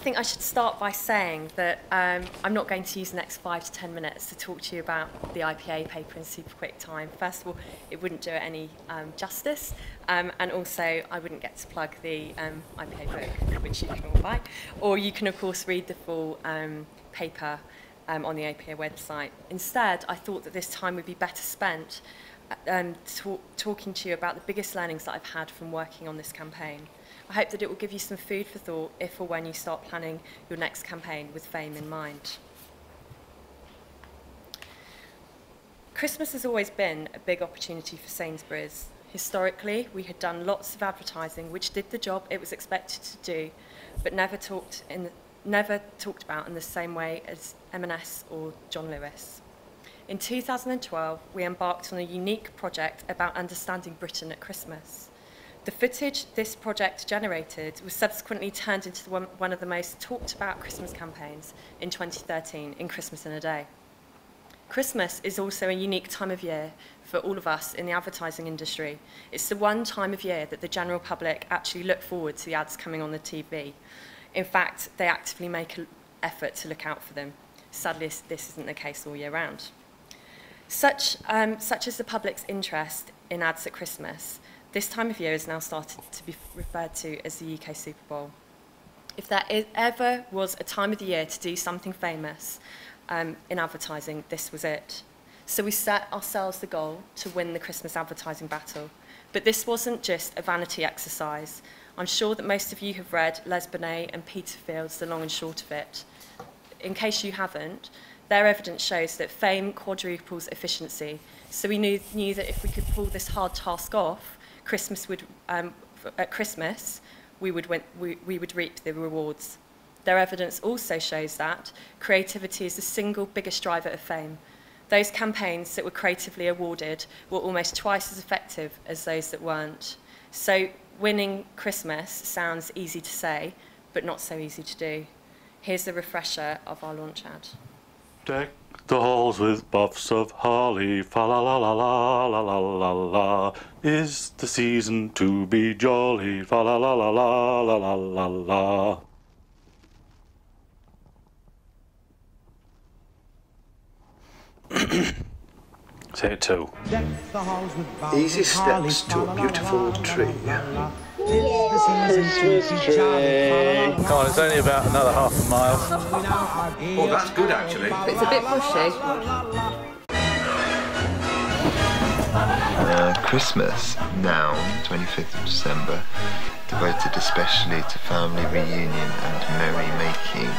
think I should start by saying that I'm not going to use the next 5 to 10 minutes to talk to you about the IPA paper in super quick time. First of all, it wouldn't do it any justice, and also I wouldn't get to plug the IPA book, which you can all buy. Or you can, of course, read the full paper on the APA website. Instead, I thought that this time would be better spent talking to you about the biggest learnings that I've had from working on this campaign. I hope that it will give you some food for thought if or when you start planning your next campaign with fame in mind. Christmas has always been a big opportunity for Sainsbury's. Historically, we had done lots of advertising which did the job it was expected to do, but never talked about in the same way as M&S or John Lewis. In 2012, we embarked on a unique project about understanding Britain at Christmas. The footage this project generated was subsequently turned into one of the most talked about Christmas campaigns in 2013 in Christmas in a Day. Christmas is also a unique time of year for all of us in the advertising industry. It's the one time of year that the general public actually look forward to the ads coming on the TV. In fact, they actively make an effort to look out for them. Sadly, this isn't the case all year round. Such as the public's interest in ads at Christmas, this time of year is now started to be referred to as the UK Super Bowl. If there ever was a time of the year to do something famous in advertising, this was it. So we set ourselves the goal to win the Christmas advertising battle. But this wasn't just a vanity exercise. I'm sure that most of you have read Les Binet and Peter Field's The Long and Short of It. In case you haven't, their evidence shows that fame quadruples efficiency. So we knew that if we could pull this hard task off, at Christmas, we would reap the rewards. Their evidence also shows that creativity is the single biggest driver of fame. Those campaigns that were creatively awarded were almost twice as effective as those that weren't. So winning Christmas sounds easy to say, but not so easy to do. Here's a refresher of our launch ad. Deck the halls with buffs of holly, fa la la la la la la la la. Is the season to be jolly, fa la la la la la la la la. Say it too. Easy steps to a beautiful tree. Christmas tree. Come on, it's only about another half a mile. Oh, that's good actually. It's a bit pushy. Christmas, now, 25th of December, devoted especially to family reunion and merry-making.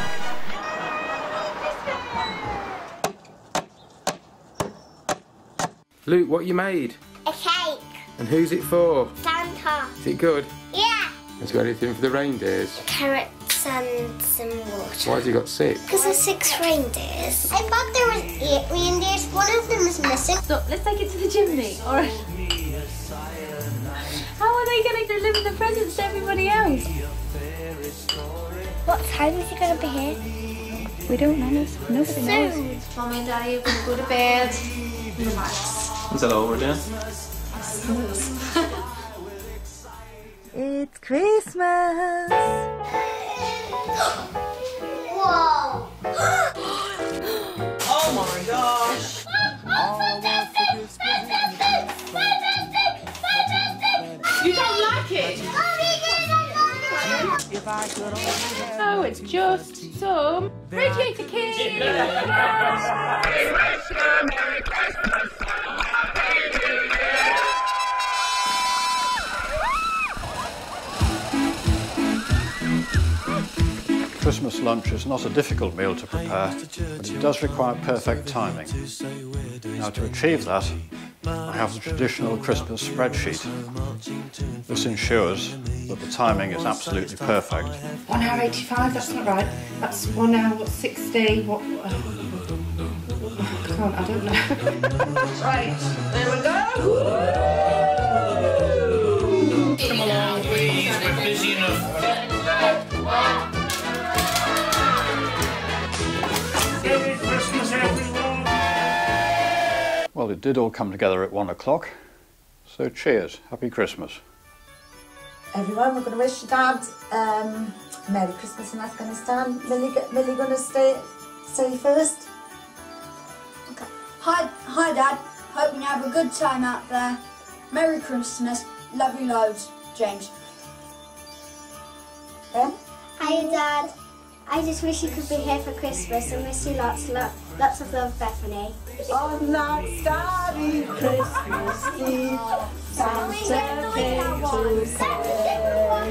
Luke, what you made? A cake. And who's it for? Santa. Is it good? Yeah. Has it got anything for the reindeers? Carrots and some water. Why has he got 6? Because there's 6 reindeers. I thought there was 8 reindeers. One of them is missing. Stop, let's take it to the chimney. All right. How are they going to deliver the presents to everybody else? What time is he going to be here? We don't know. Nobody knows. Mommy and Daddy are going to go to bed. Relax. Is that all we're doing? It's Christmas. Whoa! Oh my gosh! You don't like it? Oh, it's just some radiator kids. Christmas lunch is not a difficult meal to prepare, but it does require perfect timing. Now, to achieve that, I have the traditional Christmas spreadsheet. This ensures that the timing is absolutely perfect. 1 hour 85, that's not right. That's 1 hour 60. What? I don't know. Right, there we go. Come along, please, we're busy enough. Merry Christmas, everyone. Well, it did all come together at 1 o'clock, so cheers, happy Christmas. Everyone, we're going to wish your Dad Merry Christmas in Afghanistan. Millie gonna say first? Okay. Hi Dad, hope you have a good time out there. Merry Christmas, love you loads, James. Ben? Hi Dad. I just wish you could be here for Christmas and wish you lots of love, Bethany. On that starry Christmas Eve, Santa came to say, I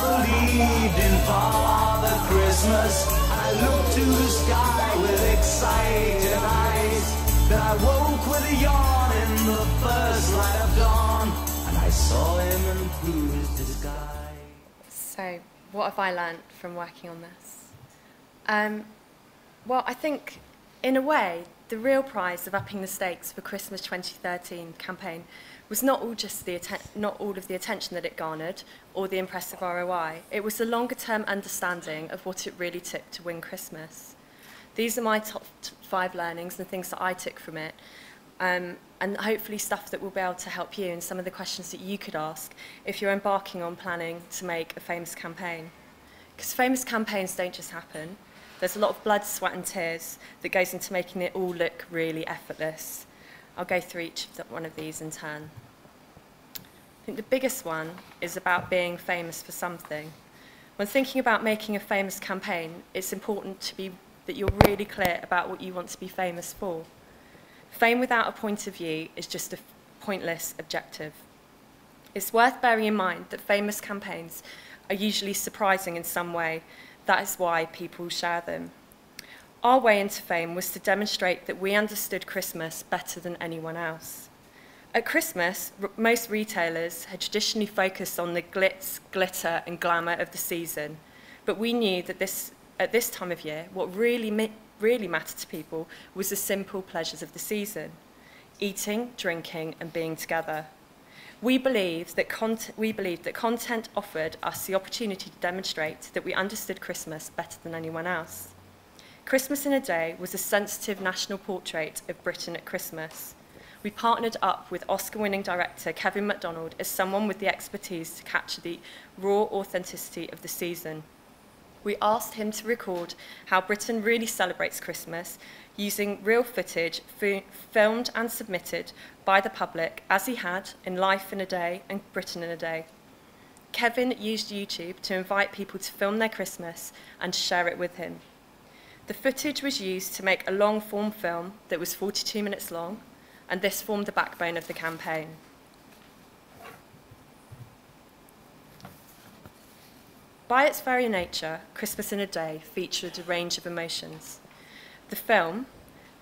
believed in Father Christmas. I looked to the sky with excited eyes. Then I woke with a yawn in the first light of dawn, and I saw him and through his disguise. So, what have I learnt from working on this? Well, I think, in a way, the real prize of upping the stakes for Christmas 2013 campaign was not all of the attention that it garnered or the impressive ROI. It was the longer-term understanding of what it really took to win Christmas. These are my top 5 learnings and things that I took from it, and hopefully stuff that will be able to help you in some of the questions that you could ask if you're embarking on planning to make a famous campaign. Because famous campaigns don't just happen. There's a lot of blood, sweat and tears that goes into making it all look really effortless. I'll go through each one of these in turn. I think the biggest one is about being famous for something. When thinking about making a famous campaign, it's important that you're really clear about what you want to be famous for. Fame without a point of view is just a pointless objective. It's worth bearing in mind that famous campaigns are usually surprising in some way. That is why people share them. Our way into fame was to demonstrate that we understood Christmas better than anyone else. At Christmas, most retailers had traditionally focused on the glitz, glitter and glamour of the season, but we knew that at this time of year, what really mattered to people was the simple pleasures of the season: eating, drinking and being together. We believed that content offered us the opportunity to demonstrate that we understood Christmas better than anyone else. Christmas in a Day was a sensitive national portrait of Britain at Christmas. We partnered up with Oscar-winning director Kevin MacDonald as someone with the expertise to capture the raw authenticity of the season. We asked him to record how Britain really celebrates Christmas using real footage filmed and submitted by the public, as he had in Life in a Day and Britain in a Day. Kevin used YouTube to invite people to film their Christmas and share it with him. The footage was used to make a long-form film that was 42 minutes long, and this formed the backbone of the campaign. By its very nature, Christmas in a Day featured a range of emotions. The film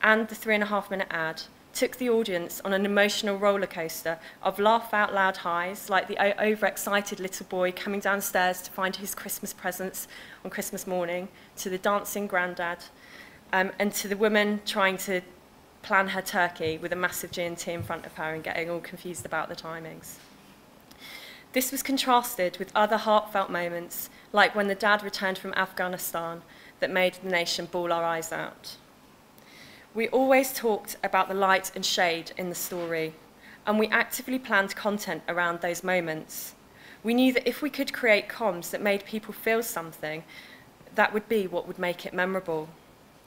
and the 3.5-minute ad took the audience on an emotional roller coaster of laugh-out-loud highs, like the overexcited little boy coming downstairs to find his Christmas presents on Christmas morning, to the dancing granddad, and to the woman trying to plan her turkey with a massive G&T in front of her and getting all confused about the timings. This was contrasted with other heartfelt moments, like when the dad returned from Afghanistan, that made the nation bawl our eyes out. We always talked about the light and shade in the story, and we actively planned content around those moments. We knew that if we could create comms that made people feel something, that would be what would make it memorable.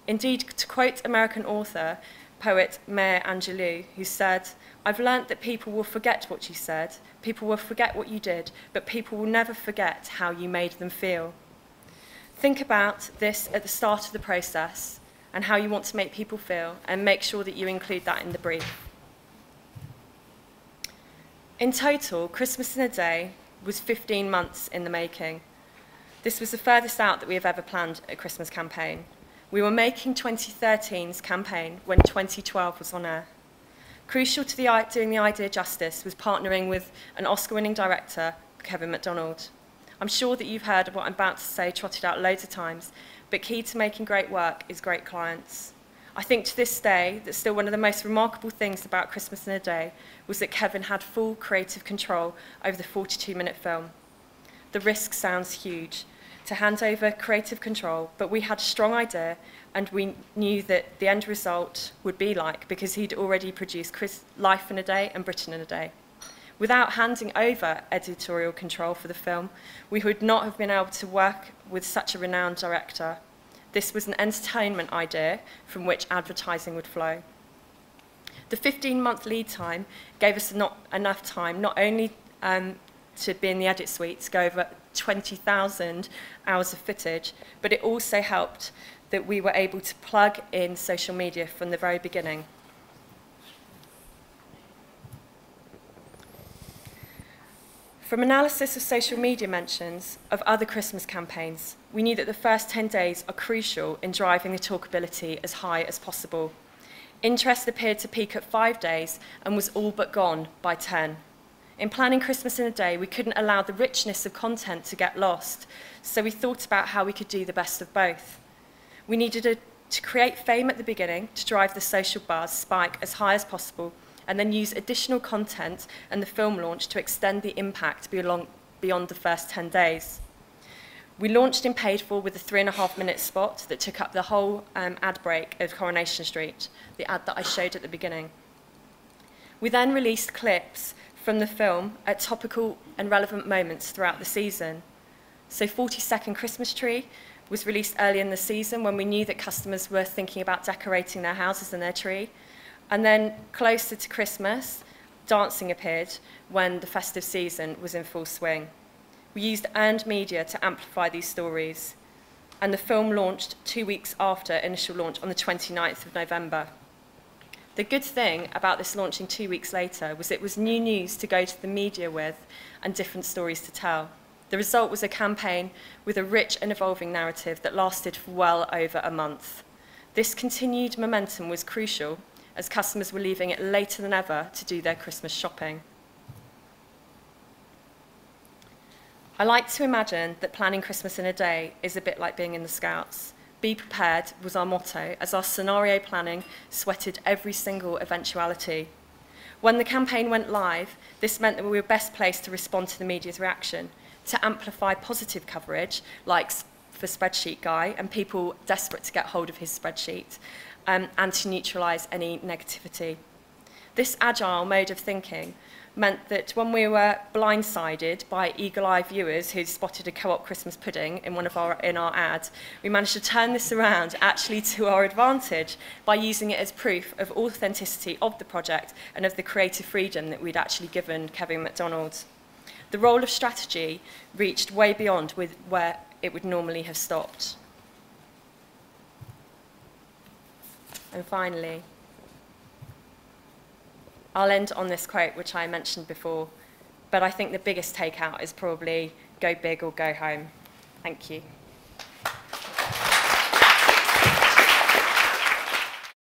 Indeed, to quote American author, poet Maya Angelou, who said, "I've learnt that people will forget what you said, people will forget what you did, but people will never forget how you made them feel." Think about this at the start of the process and how you want to make people feel, and make sure that you include that in the brief. In total, Christmas in a Day was 15 months in the making. This was the furthest out that we have ever planned a Christmas campaign. We were making 2013's campaign when 2012 was on air. Crucial to doing the idea justice was partnering with an Oscar-winning director, Kevin MacDonald. I'm sure that you've heard of what I'm about to say trotted out loads of times, but key to making great work is great clients. I think to this day that still one of the most remarkable things about Christmas in a Day was that Kevin had full creative control over the 42-minute film. The risk sounds huge, to hand over creative control, but we had a strong idea and we knew that the end result would be like, because he'd already produced Life in a Day and Britain in a Day. Without handing over editorial control for the film, we would not have been able to work with such a renowned director. This was an entertainment idea from which advertising would flow. The 15-month lead time gave us not enough time not only to be in the edit suite to go over 20,000 hours of footage, but it also helped that we were able to plug in social media from the very beginning. From analysis of social media mentions of other Christmas campaigns, we knew that the first 10 days are crucial in driving the talkability as high as possible. Interest appeared to peak at 5 days and was all but gone by 10. In planning Christmas in a day, we couldn't allow the richness of content to get lost, so we thought about how we could do the best of both. We needed to create fame at the beginning to drive the social buzz spike as high as possible, and then use additional content and the film launch to extend the impact beyond the first 10 days. We launched in paid for with a 3.5-minute spot that took up the whole ad break of Coronation Street, the ad that I showed at the beginning. We then released clips from the film at topical and relevant moments throughout the season. So 40-second Christmas Tree was released early in the season when we knew that customers were thinking about decorating their houses and their tree. And then closer to Christmas, dancing appeared when the festive season was in full swing. We used earned media to amplify these stories, and the film launched 2 weeks after initial launch on the 29th of November. The good thing about this launching 2 weeks later was it was new news to go to the media with and different stories to tell. The result was a campaign with a rich and evolving narrative that lasted for well over a month. This continued momentum was crucial as customers were leaving it later than ever to do their Christmas shopping. I like to imagine that planning Christmas in a day is a bit like being in the Scouts. Be prepared was our motto, as our scenario planning sweated every single eventuality. When the campaign went live, this meant that we were best placed to respond to the media's reaction, to amplify positive coverage, like for Spreadsheet Guy, and people desperate to get hold of his spreadsheet, and to neutralise any negativity. This agile mode of thinking meant that when we were blindsided by eagle-eye viewers who spotted a co-op Christmas pudding in our ad, we managed to turn this around actually to our advantage by using it as proof of authenticity of the project and of the creative freedom that we'd actually given Kevin MacDonald. The role of strategy reached way beyond where it would normally have stopped. And finally, I'll end on this quote, which I mentioned before, but I think the biggest takeout is probably go big or go home. Thank you.